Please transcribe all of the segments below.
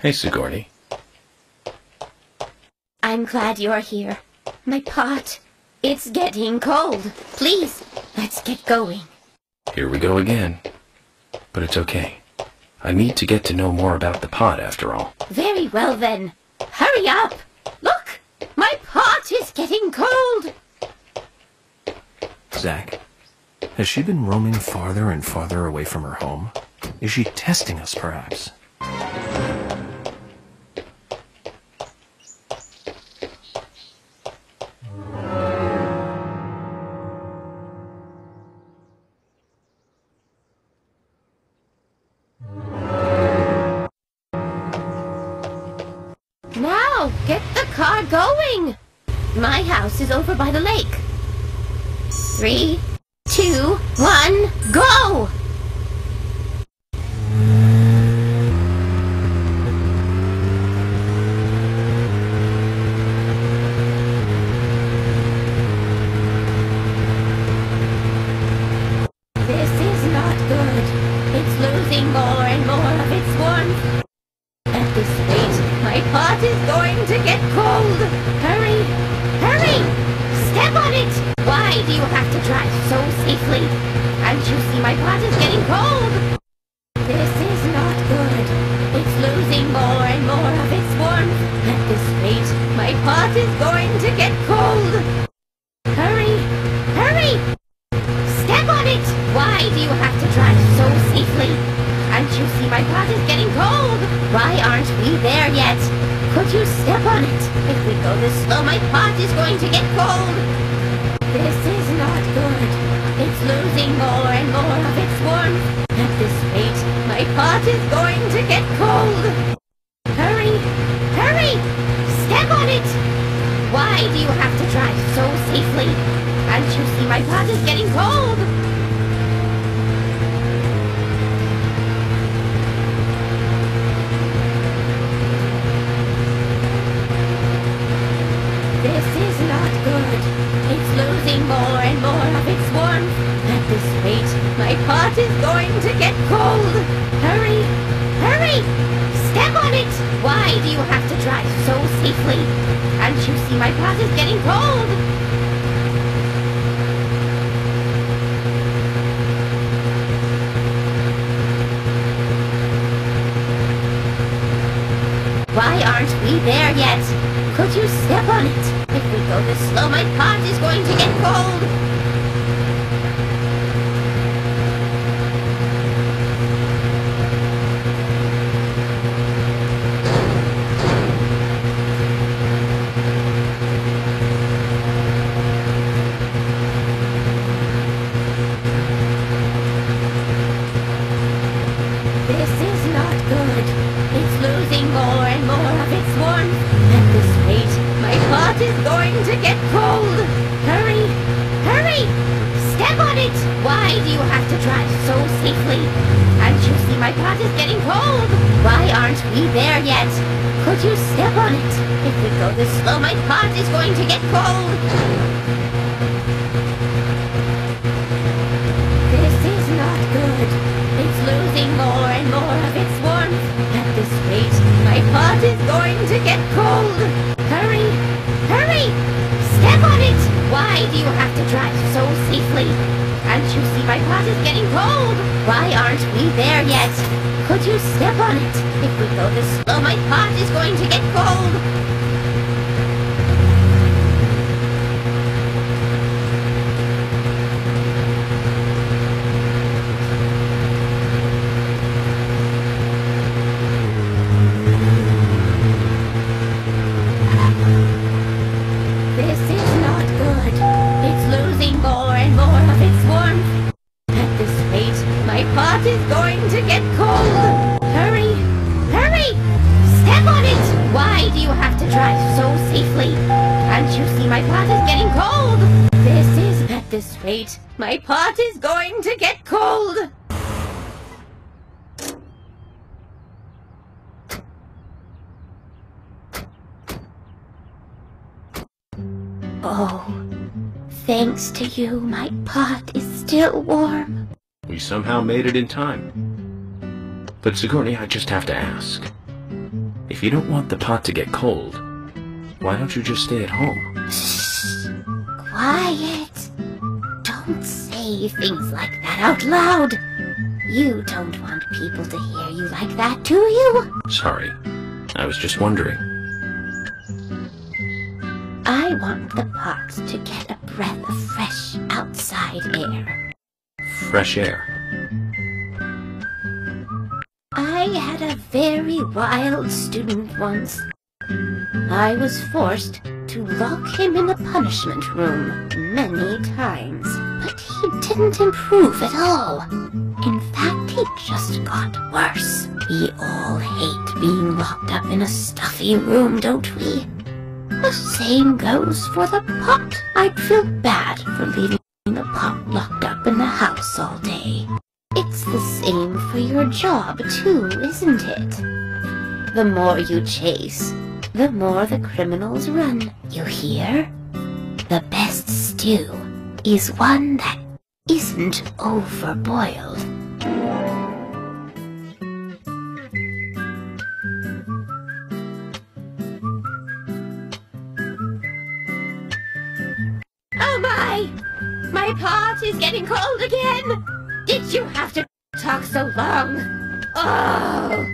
Hey, Sigourney. I'm glad you're here. My pot, it's getting cold. Please, let's get going. Here we go again. But it's okay. I need to get to know more about the pot, after all. Very well then. Hurry up! Look! My pot is getting cold! Zach, has she been roaming farther and farther away from her home? Is she testing us, perhaps? Now, get the car going! My house is over by the lake. 3, 2, 1, go! This is not good. It's losing more and more of its warmth. At this rate, my pot is going to get cold. Hurry! Hurry! Step on it! Why do you have to drive so safely? Can't you see my pot is getting cold? This is not good. It's losing more and more of its warmth. At this rate, my pot is going to get cold. Hurry! Hurry! Step on it! Why do you have to drive so safely? Can't you see my pot is getting cold? Why aren't we there yet? Could you step on it? If we go this slow, my pot is going to get cold. This is not good. It's losing more and more of its warmth. At this rate, my pot is going to get cold. Hurry! Hurry! Step on it! Why do you have to drive so safely? Can't you see my pot is getting cold? This is not good. It's losing more and more of its warmth. At this rate, my pot is going to get cold. Hurry! Hurry! Step on it! Why do you have to drive so safely? Can't you see my pot is getting cold? Why aren't we there yet? Could you step on it? If we go this slow, my pot is going to get cold. This is not good. It's losing more and more of its warmth. At this rate, my pot is going to get cold. Hurry! Hurry! Step on it! Why do you have to drive so safely? Can't you see my pot is getting cold? Why aren't we there yet? Could you step on it? If we go this slow, my pot is going to get cold. This is not good. It's losing more and more of its warmth. At this rate, my pot is going to get cold. Hurry! Hurry! Step on it! Why do you have to drive so safely? Can't you see my pot is getting cold? Why aren't we there yet? Could you step on it? If we go this slow, my pot is going to get cold. This is not good. It's losing more and more of its warmth. At this rate, my pot is going to get cold. Hurry! Hurry! Step on it! Why do you have to drive so safely? Can't you see my pot is getting cold? This is... At this rate, my pot is going to get cold. Oh, thanks to you, my pot is still warm. We somehow made it in time. But Sigourney, I just have to ask. If you don't want the pot to get cold, why don't you just stay at home? Shh. Quiet. Don't say things like that out loud. You don't want people to hear you like that, do you? Sorry, I was just wondering. I want the pot to get a breath of fresh outside air. Fresh air. I had a very wild student once. I was forced to lock him in the punishment room many times, but he didn't improve at all. In fact, he just got worse. We all hate being locked up in a stuffy room, don't we? The same goes for the pot. I'd feel bad for leaving the pot locked up in the house all day. It's the same for your job, too, isn't it? The more you chase, the more the criminals run. You hear? The best stew is one that isn't overboiled. Oh my! My pot is getting cold again! Did you have to talk so long? Oh!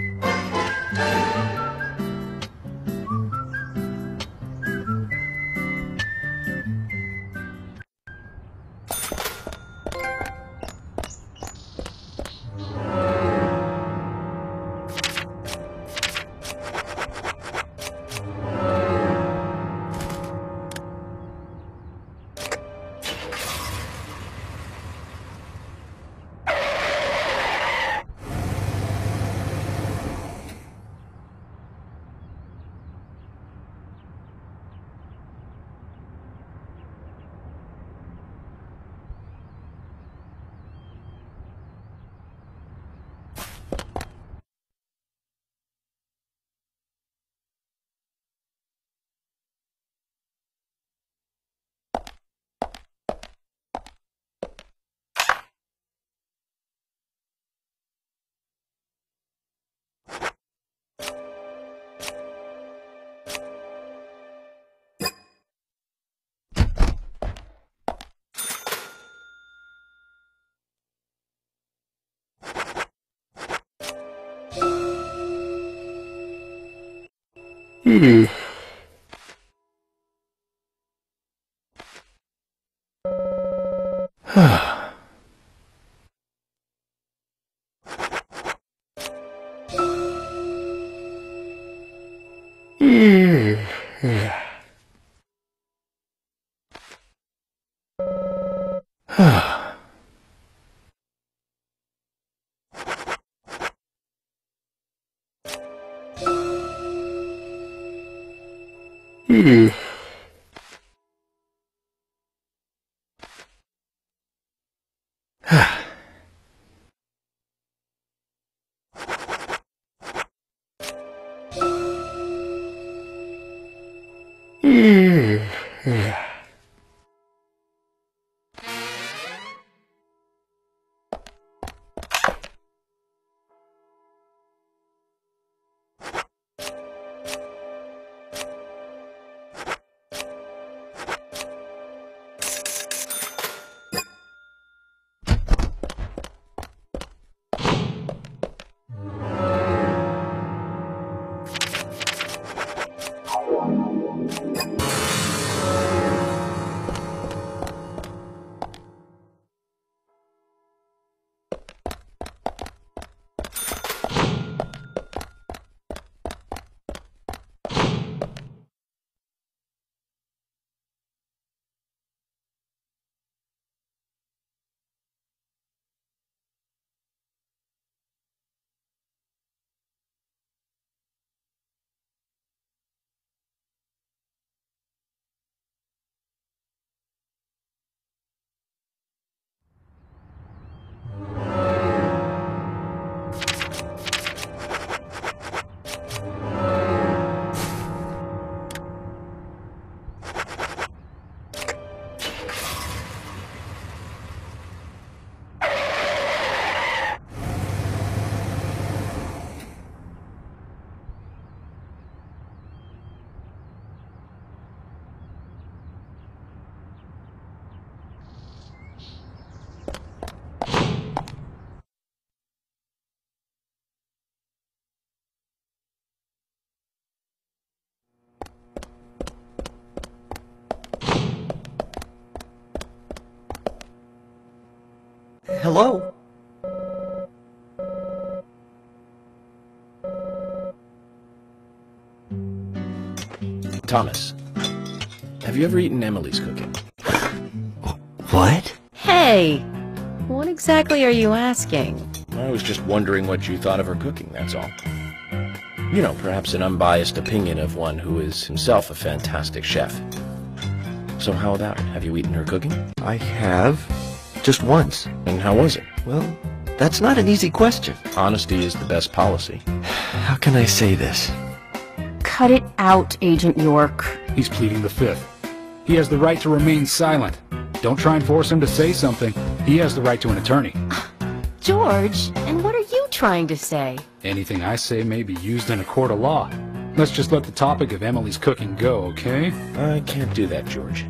Hello? Thomas, have you ever eaten Emily's cooking? What? Hey! What exactly are you asking? I was just wondering what you thought of her cooking, that's all. You know, perhaps an unbiased opinion of one who is himself a fantastic chef. So how about it? Have you eaten her cooking? I have. Just once. And how was it? Well, that's not an easy question. Honesty is the best policy. How can I say this? Cut it out, Agent York. He's pleading the fifth. He has the right to remain silent. Don't try and force him to say something. He has the right to an attorney. George, and what are you trying to say? Anything I say may be used in a court of law. Let's just let the topic of Emily's cooking go, okay? I can't do that, George.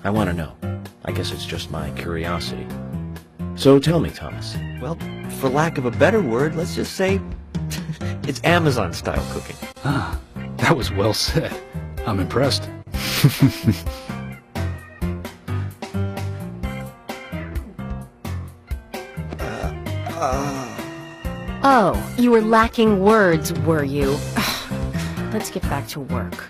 I want to know. I guess it's just my curiosity. So tell me, Thomas. Well, for lack of a better word, let's just say it's Amazon-style cooking. Ah, that was well said. I'm impressed. Oh, you were lacking words, were you? Let's get back to work.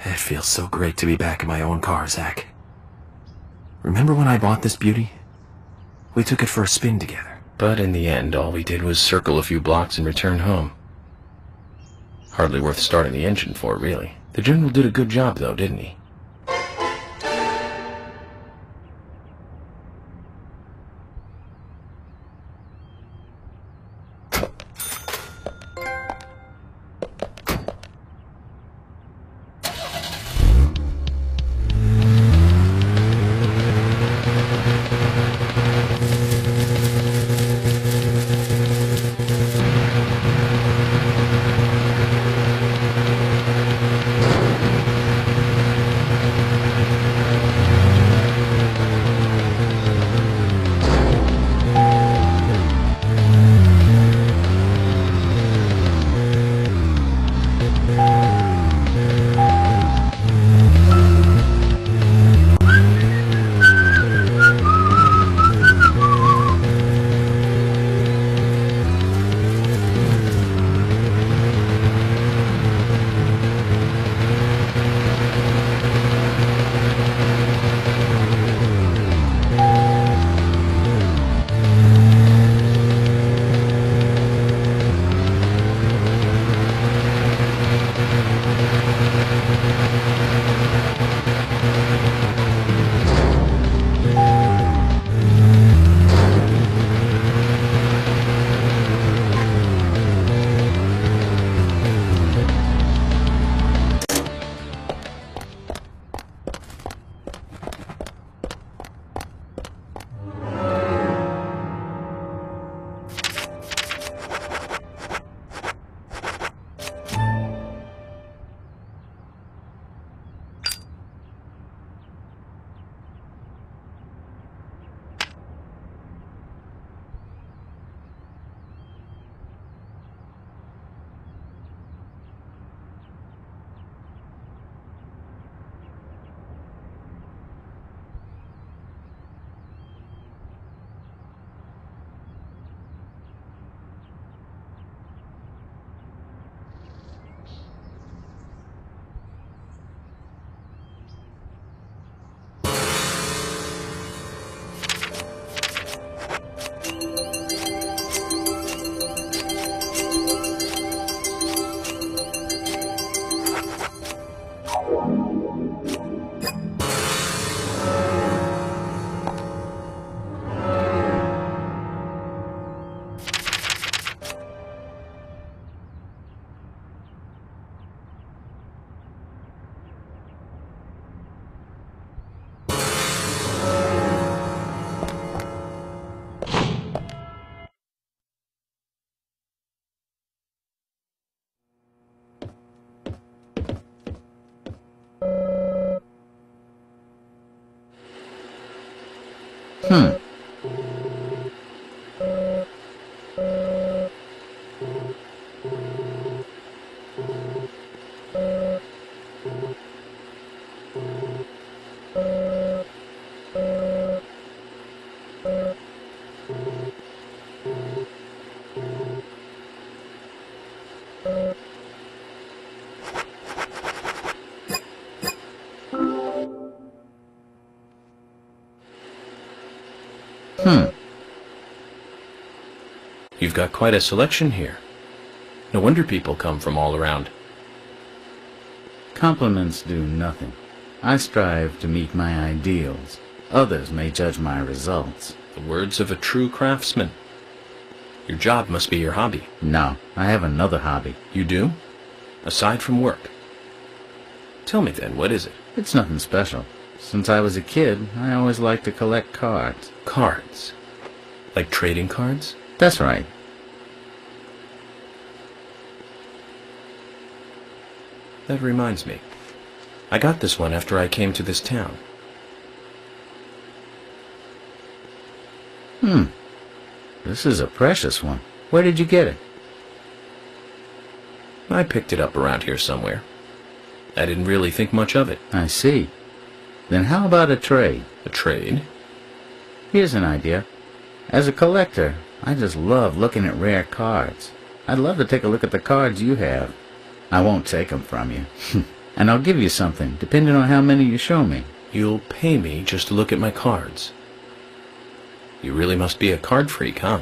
It feels so great to be back in my own car, Zach. Remember when I bought this beauty? We took it for a spin together. But in the end, all we did was circle a few blocks and return home. Hardly worth starting the engine for, really. The General did a good job, though, didn't he? Hmm. You've got quite a selection here. No wonder people come from all around. Compliments do nothing. I strive to meet my ideals. Others may judge my results. The words of a true craftsman. Your job must be your hobby. No, I have another hobby. You do? Aside from work? Tell me then, what is it? It's nothing special. Since I was a kid, I always liked to collect cards. Cards? Like trading cards? That's right. That reminds me. I got this one after I came to this town. This is a precious one. Where did you get it? I picked it up around here somewhere. I didn't really think much of it. I see. Then how about a trade? A trade? Here's an idea. As a collector, I just love looking at rare cards. I'd love to take a look at the cards you have. I won't take them from you. And I'll give you something, depending on how many you show me. You'll pay me just to look at my cards. You really must be a card freak, huh?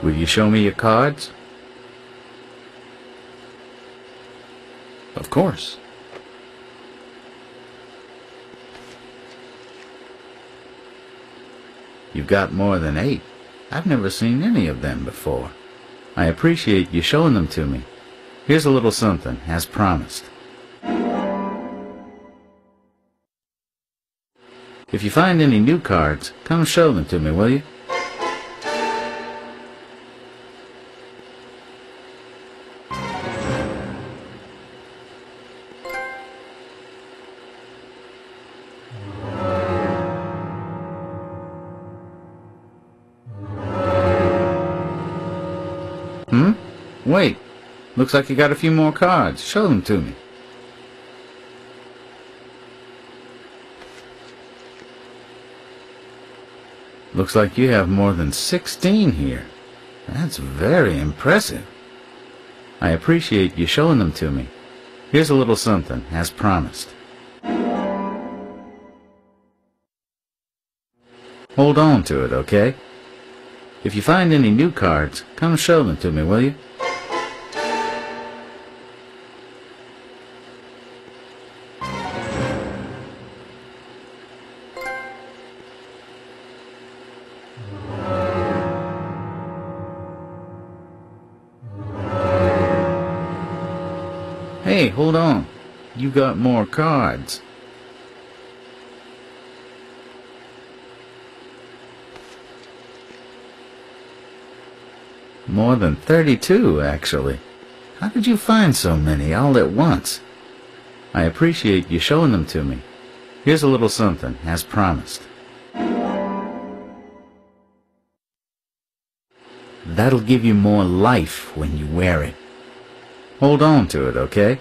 Will you show me your cards? Of course. You've got more than 8. I've never seen any of them before. I appreciate you showing them to me. Here's a little something, as promised. If you find any new cards, come show them to me, will you? Wait, looks like you got a few more cards. Show them to me. Looks like you have more than 16 here. That's very impressive. I appreciate you showing them to me. Here's a little something, as promised. Hold on to it, okay? If you find any new cards, come show them to me, will you? Hey, hold on. You got more cards. More than 32, actually. How did you find so many all at once? I appreciate you showing them to me. Here's a little something, as promised. That'll give you more life when you wear it. Hold on to it, okay?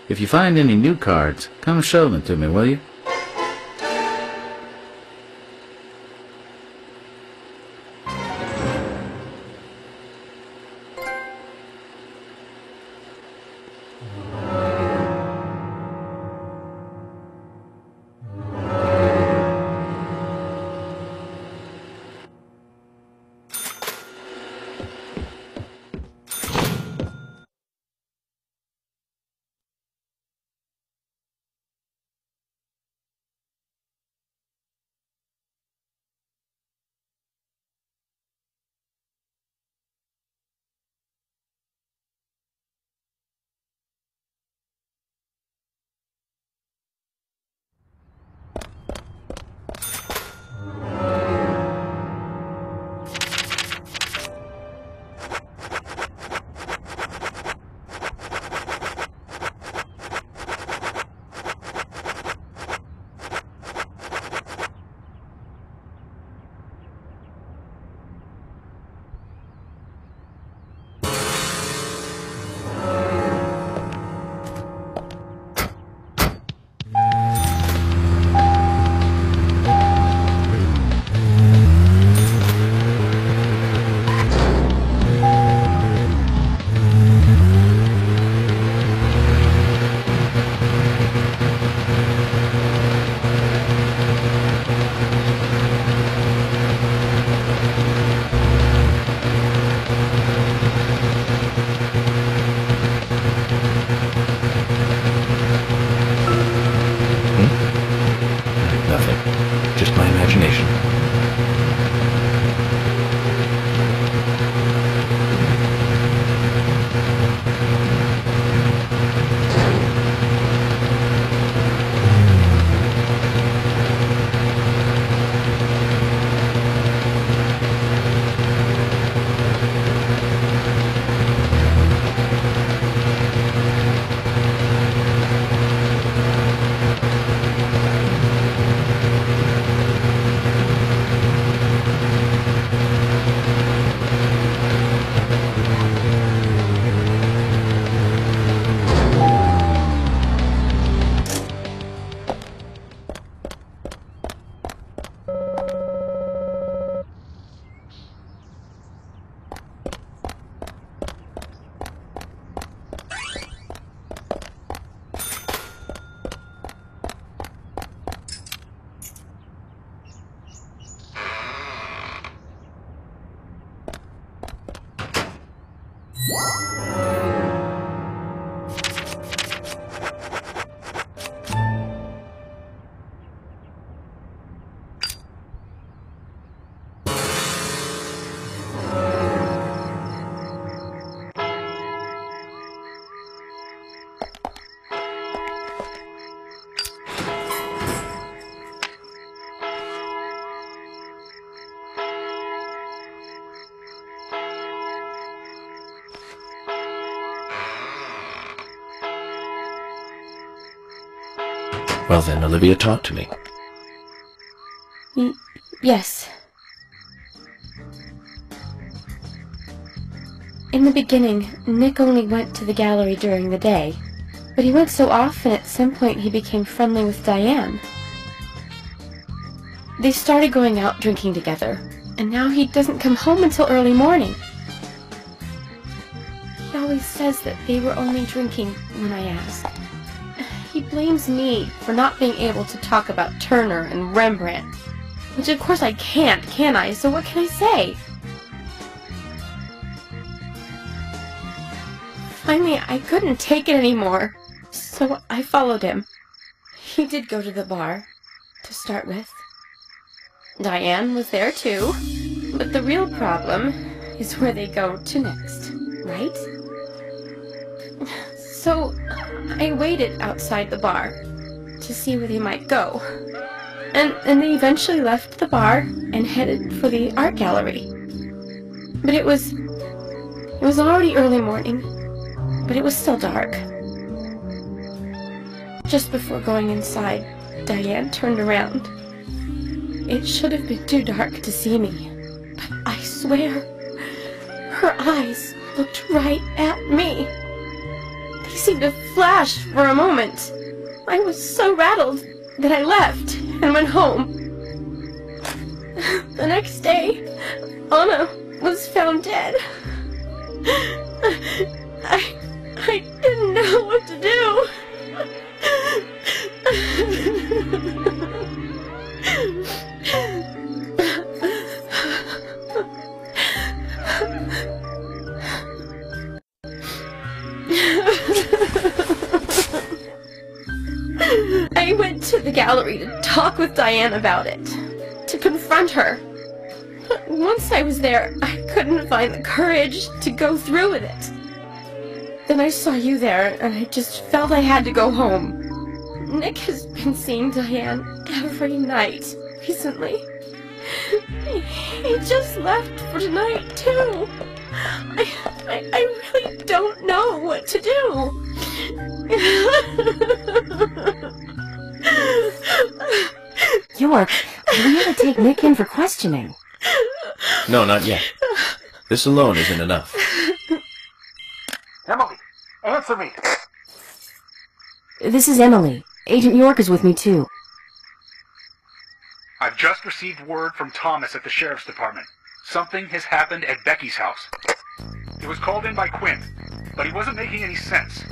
If you find any new cards, come show them to me, will you? Well then, Olivia, talk to me. Yes. In the beginning, Nick only went to the gallery during the day, but he went so often at some point he became friendly with Diane. They started going out drinking together, and now he doesn't come home until early morning. He always says that they were only drinking when I ask. He blames me for not being able to talk about Turner and Rembrandt, which of course I can't, can I? So what can I say? Finally, I couldn't take it anymore, so I followed him. He did go to the bar, to start with. Diane was there too, but the real problem is where they go to next, right? So I waited outside the bar to see where they might go, and they eventually left the bar and headed for the art gallery. But it was already early morning, but it was still dark. Just before going inside, Diane turned around. It should have been too dark to see me, but I swear, her eyes looked right at me. They seemed to flash for a moment. I was so rattled that I left and went home. The next day, Anna was found dead. I didn't know what to do. I went to the gallery to talk with Diane about it, to confront her. But once I was there, I couldn't find the courage to go through with it. Then I saw you there, and I just felt I had to go home. Nick has been seeing Diane every night recently. He just left for tonight, too. I really don't know what to do. York, we ought to take Nick in for questioning. No, not yet. This alone isn't enough. Emily, answer me! This is Emily. Agent York is with me, too. I've just received word from Thomas at the Sheriff's Department. Something has happened at Becky's house. It was called in by Quinn, but he wasn't making any sense.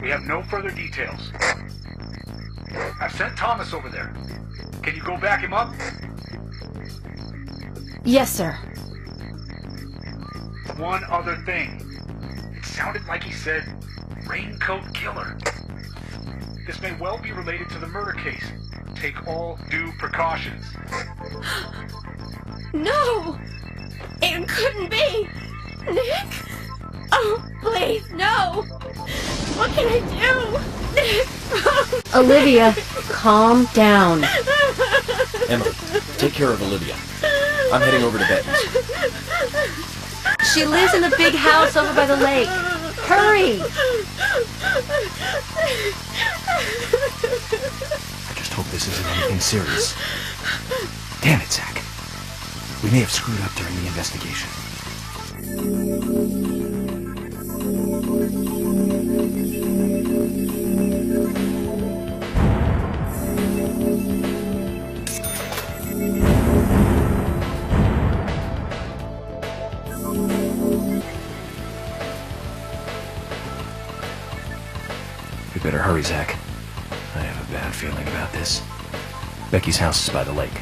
We have no further details. I've sent Thomas over there. Can you go back him up? Yes, sir. One other thing. It sounded like he said, Raincoat Killer. This may well be related to the murder case. Take all due precautions. No! It couldn't be! Nick? Oh, please, no! What can I do? Nick! Olivia, calm down. Emily, take care of Olivia. I'm heading over to Betty's. She lives in the big house over by the lake. Hurry! I just hope this isn't anything serious. Damn it, Zach. We may have screwed up during the investigation. We better hurry, Zach. I have a bad feeling about this. Becky's house is by the lake.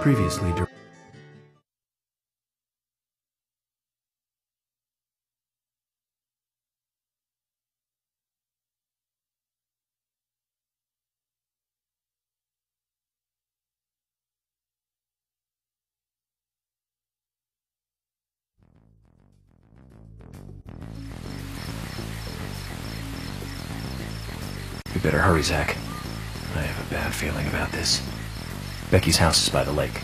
Previously, we better hurry, Zach. I have a bad feeling about this. Becky's house is by the lake.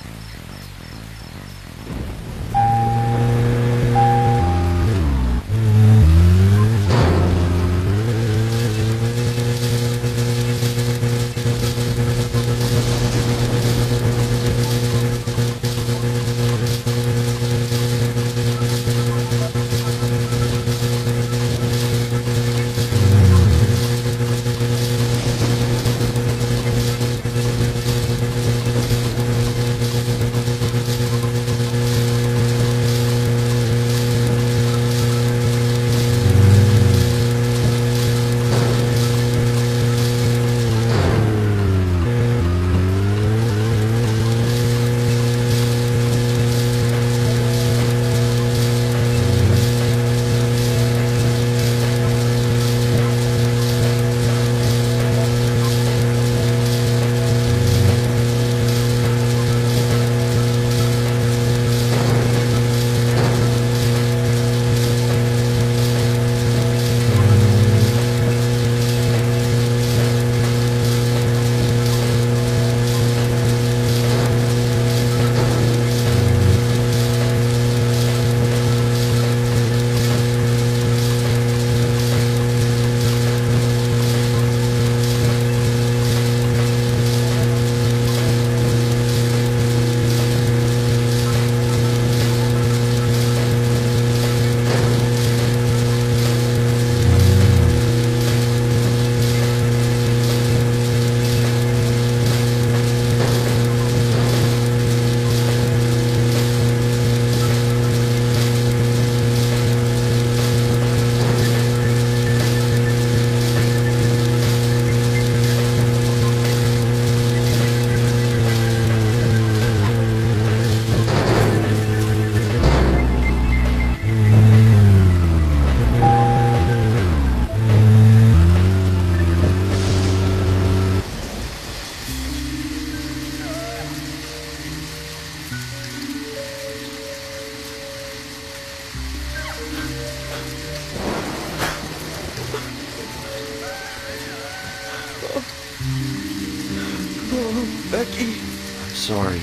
Becky. I'm sorry.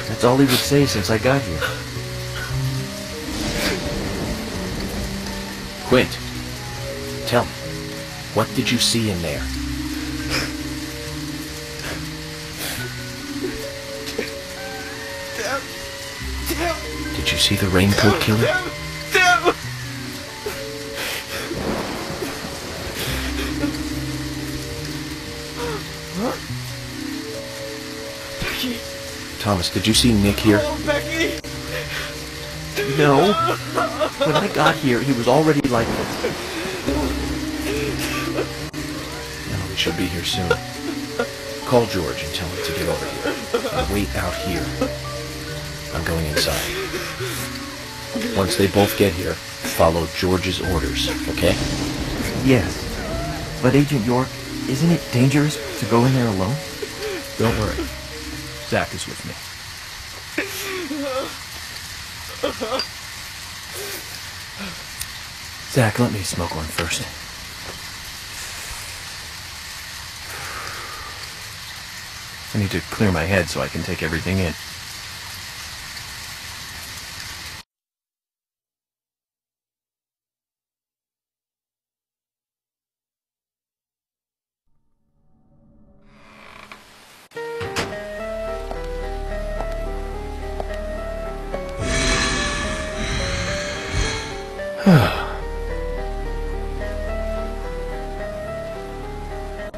That's all he would say since I got here. Quint, tell me, what did you see in there? Did you see the raincoat killer? Thomas, did you see Nick here? Oh, Becky! No. When I got here, he was already like this. No, he should be here soon. Call George and tell him to get over here. Wait out here. I'm going inside. Once they both get here, follow George's orders, okay? Yes. But Agent York, isn't it dangerous to go in there alone? Don't worry. Zach is with me. Zach, let me smoke one first. I need to clear my head so I can take everything in.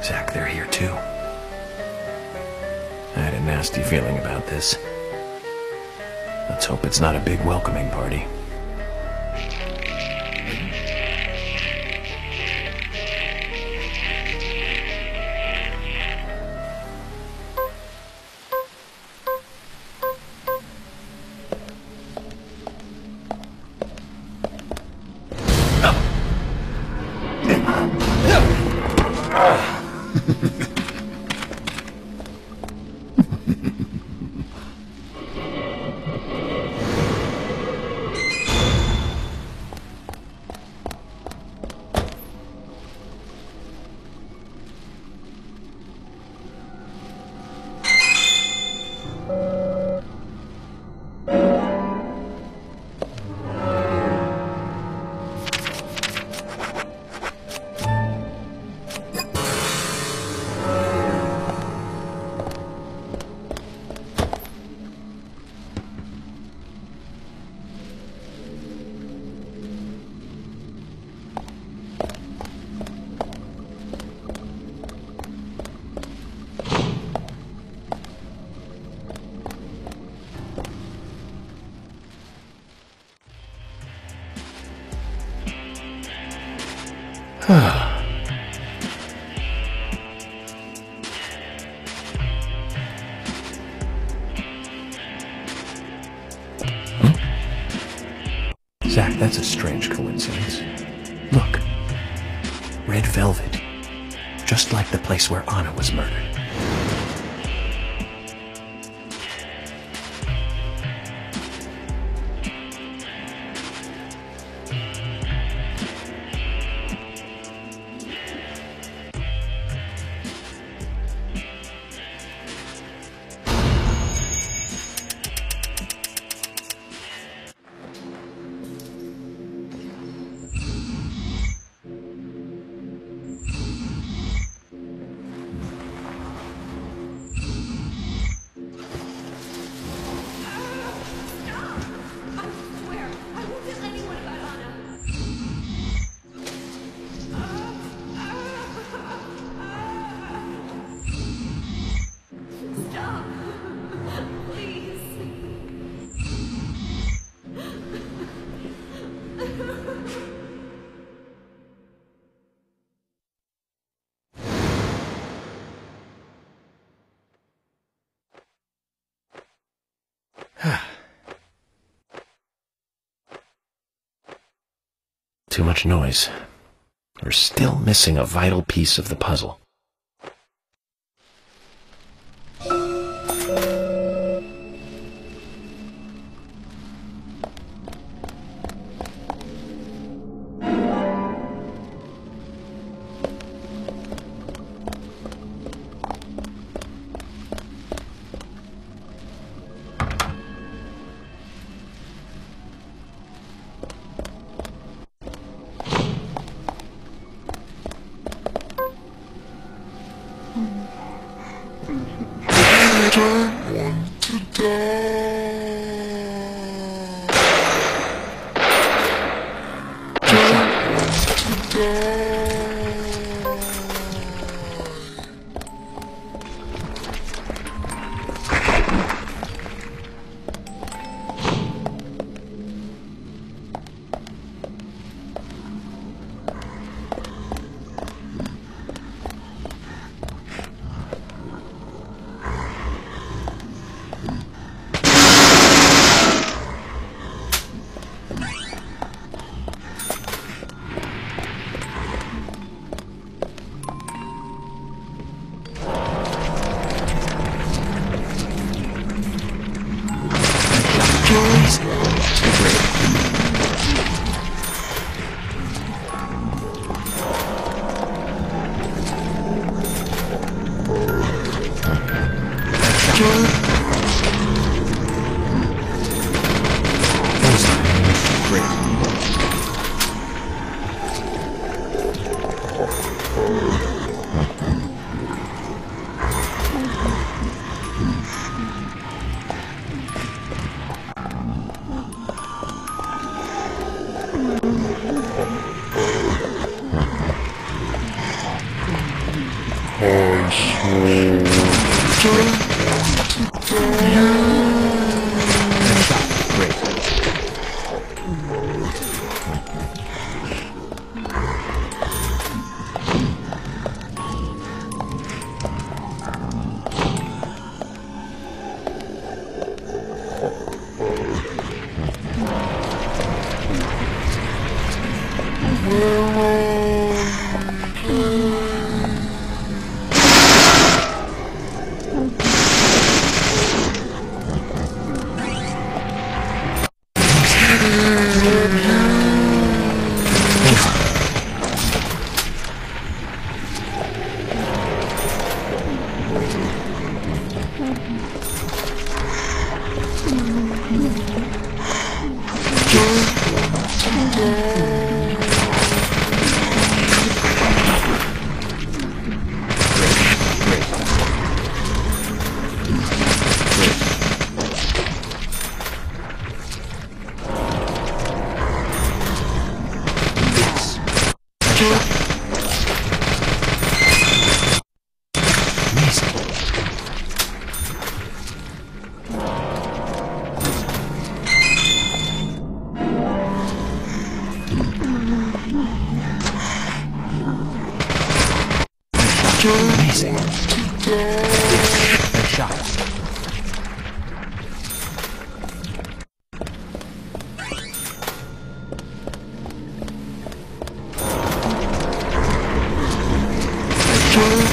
Zach, they're here too. I had a nasty feeling about this. Let's hope it's not a big welcoming party. That's a strange coincidence. Look. Red velvet. Just like the place where Anna was murdered. Too much noise. We're still missing a vital piece of the puzzle. Amazing. Good shot. Amazing.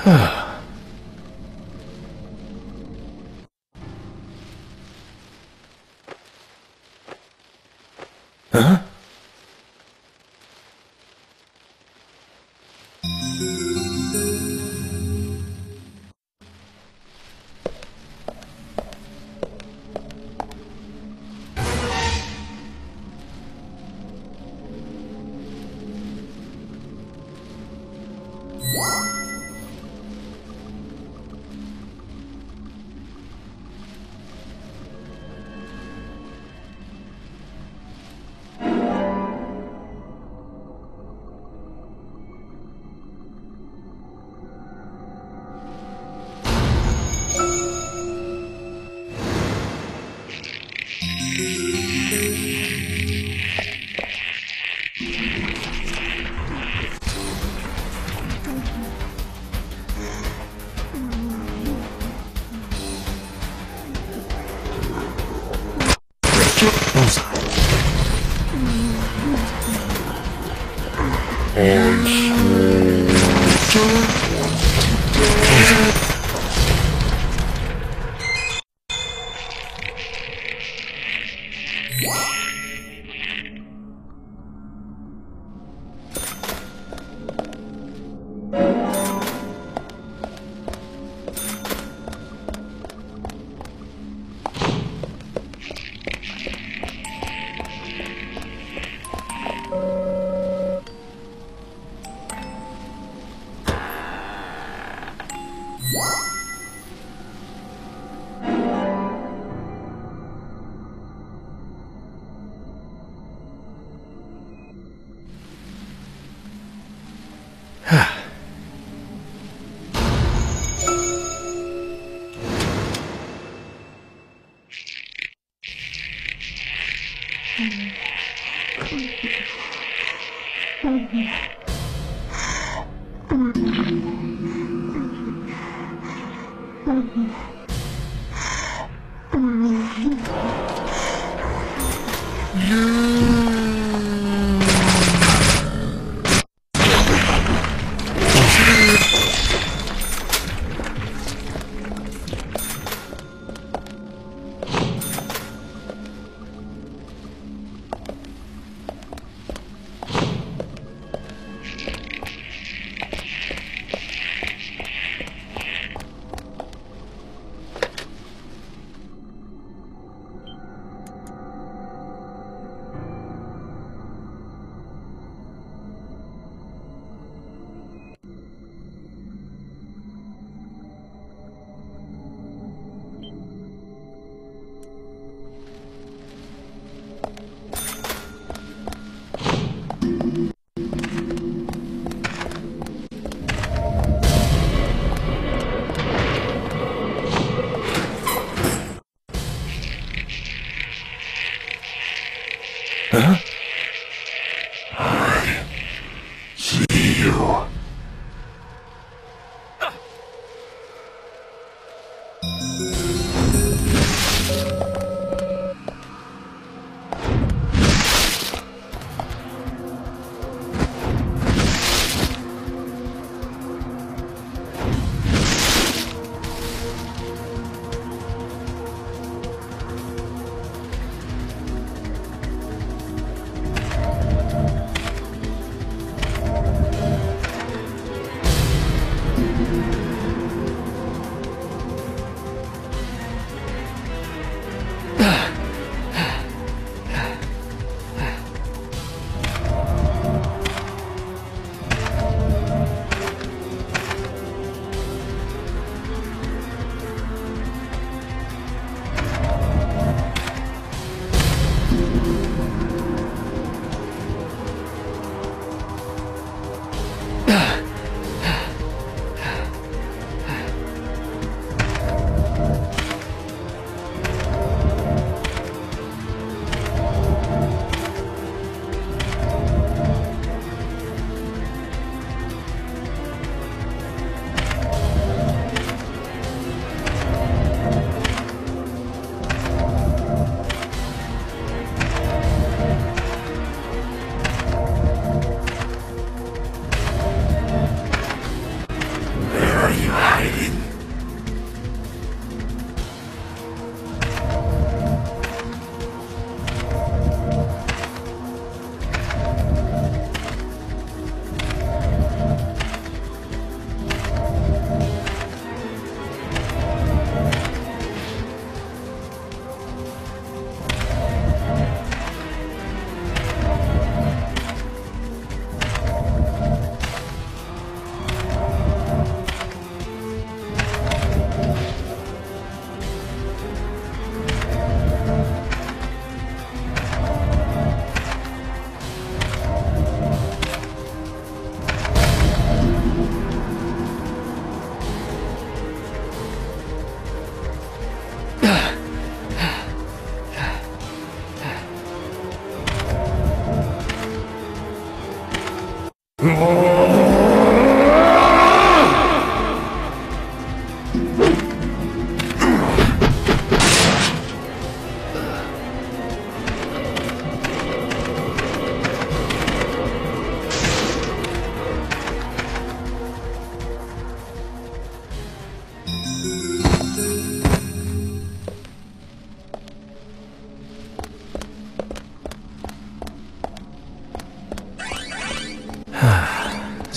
Huh?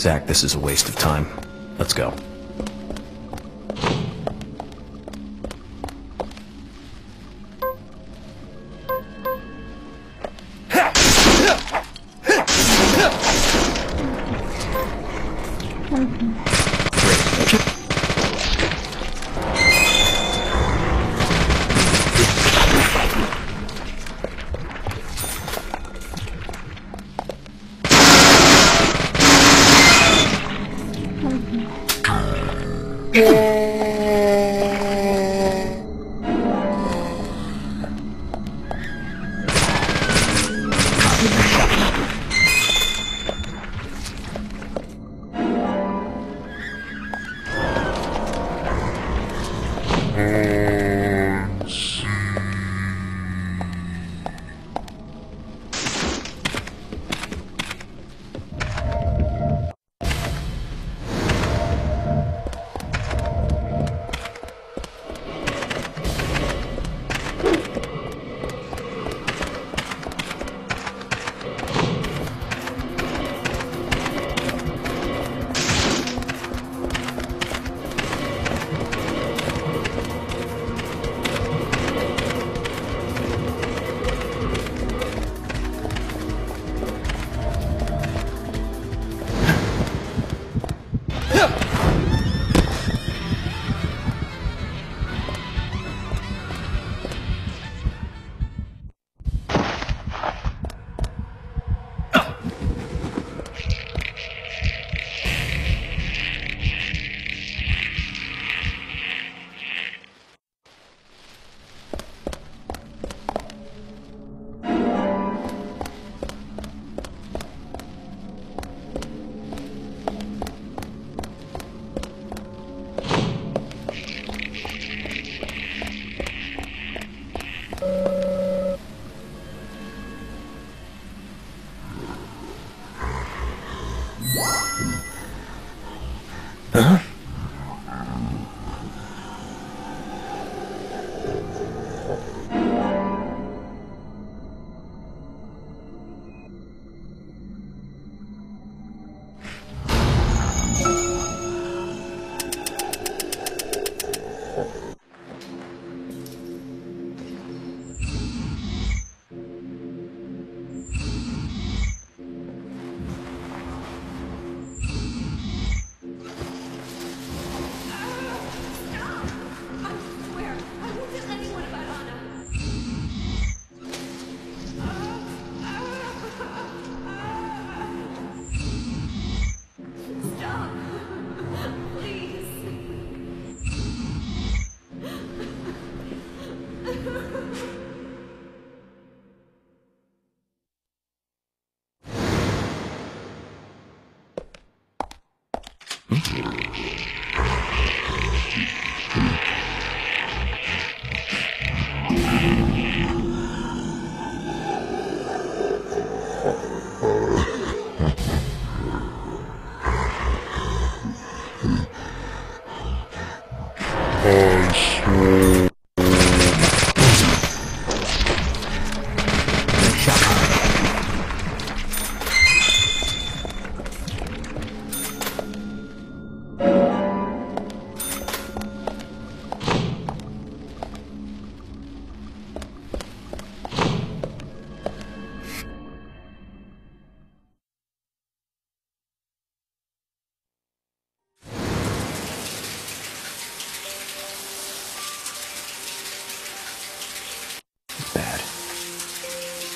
Zach, this is a waste of time. Let's go.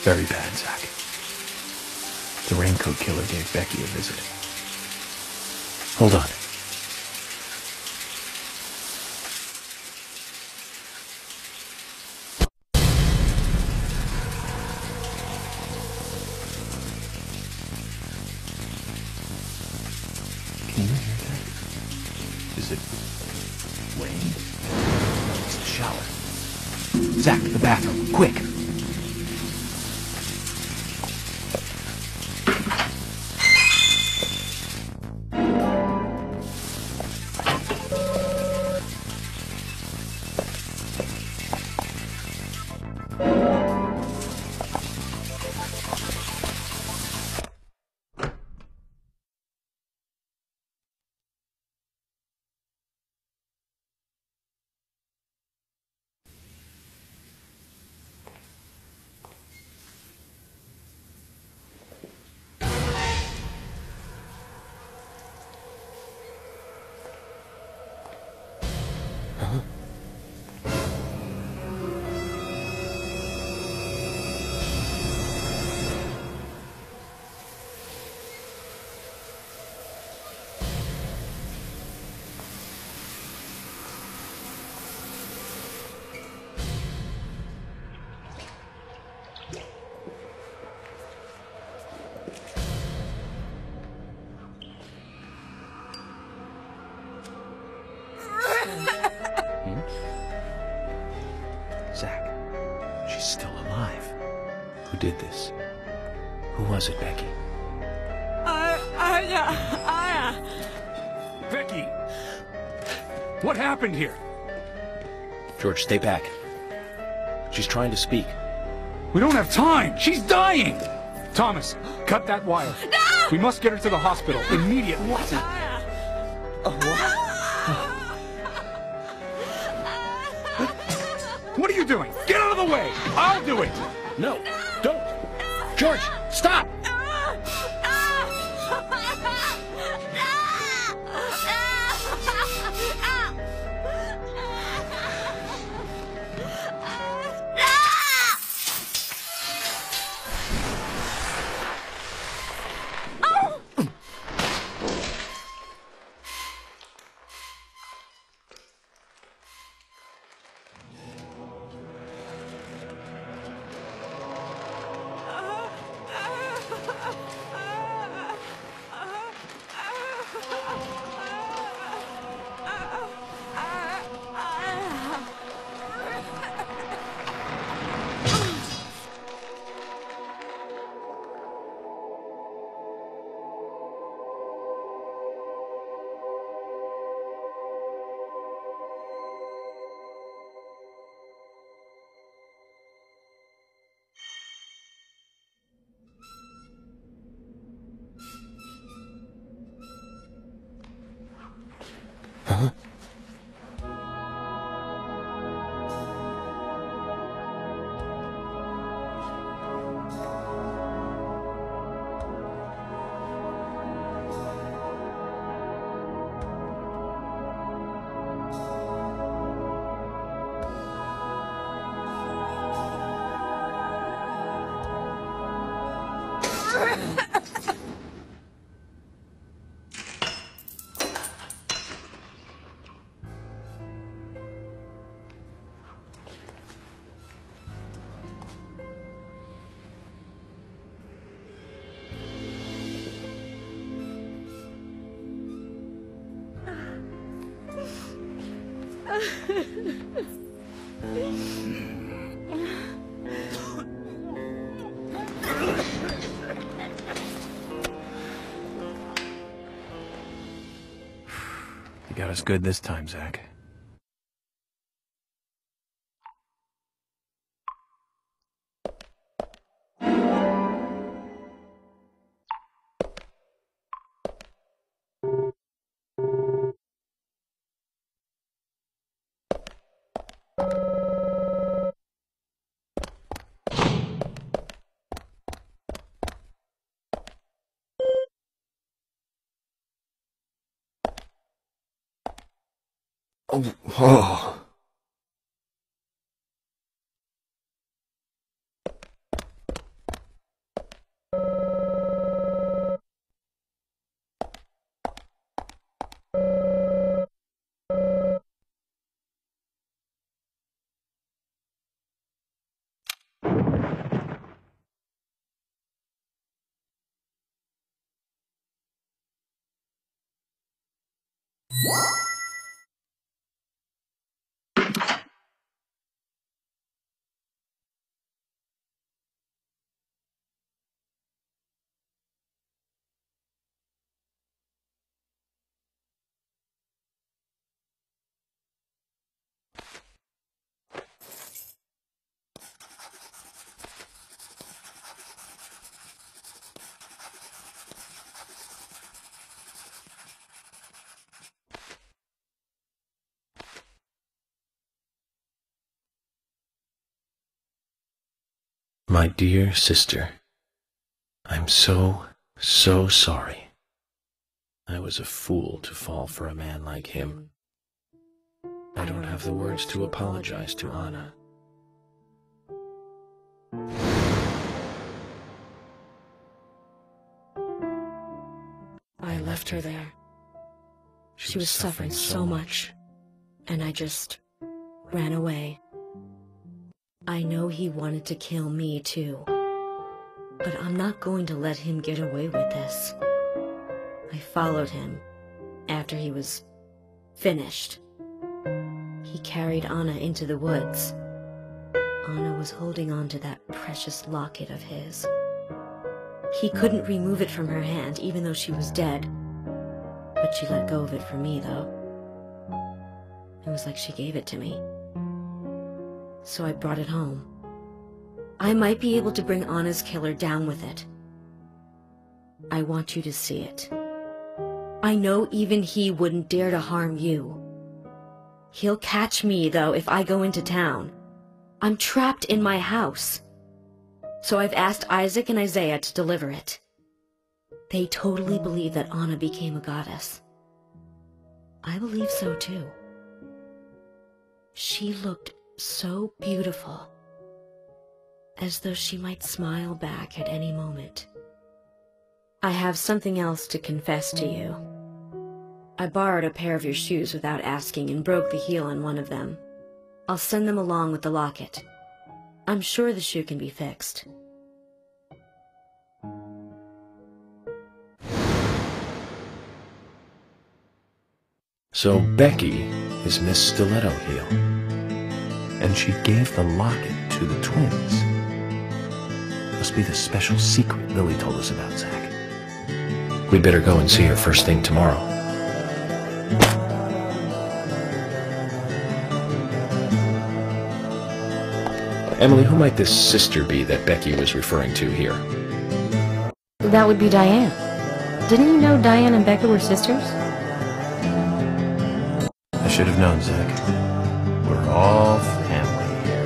Very bad, Zach. The raincoat killer gave Becky a visit. Hold on. Can you hear that? Is it rain? No, it's the shower. Zach, the bathroom, quick! Zach, she's still alive. Who did this? Who was it, Becky? Becky! What happened here? George, stay back. She's trying to speak. We don't have time! She's dying! Thomas, cut that wire. No! We must get her to the hospital immediately. What? What are you doing? Get out of the way! I'll do it! No, don't! George, stop! Huh? You got us good this time, Zach. Oh. My dear sister, I'm so sorry. I was a fool to fall for a man like him. I don't have the words to apologize to Anna. I left her there. She was suffering so much, and I just ran away. I know he wanted to kill me too, but I'm not going to let him get away with this. I followed him after he was finished. He carried Anna into the woods. Anna was holding on to that precious locket of his. He couldn't remove it from her hand, even though she was dead. But she let go of it for me, though. It was like she gave it to me. So I brought it home. I might be able to bring Anna's killer down with it. I want you to see it. I know even he wouldn't dare to harm you. He'll catch me, though, if I go into town. I'm trapped in my house. So I've asked Isaac and Isaiah to deliver it. They totally believe that Anna became a goddess. I believe so, too. She looked so beautiful, as though she might smile back at any moment. I have something else to confess to you. I borrowed a pair of your shoes without asking and broke the heel on one of them. I'll send them along with the locket. I'm sure the shoe can be fixed. So Becky is Miss Stiletto Heel. And she gave the locket to the twins. Must be the special secret Lily told us about, Zach. We better go and see her first thing tomorrow. Emily, who might this sister be that Becky was referring to here? That would be Diane. Didn't you know Diane and Becca were sisters? I should have known, Zach. We're all family here.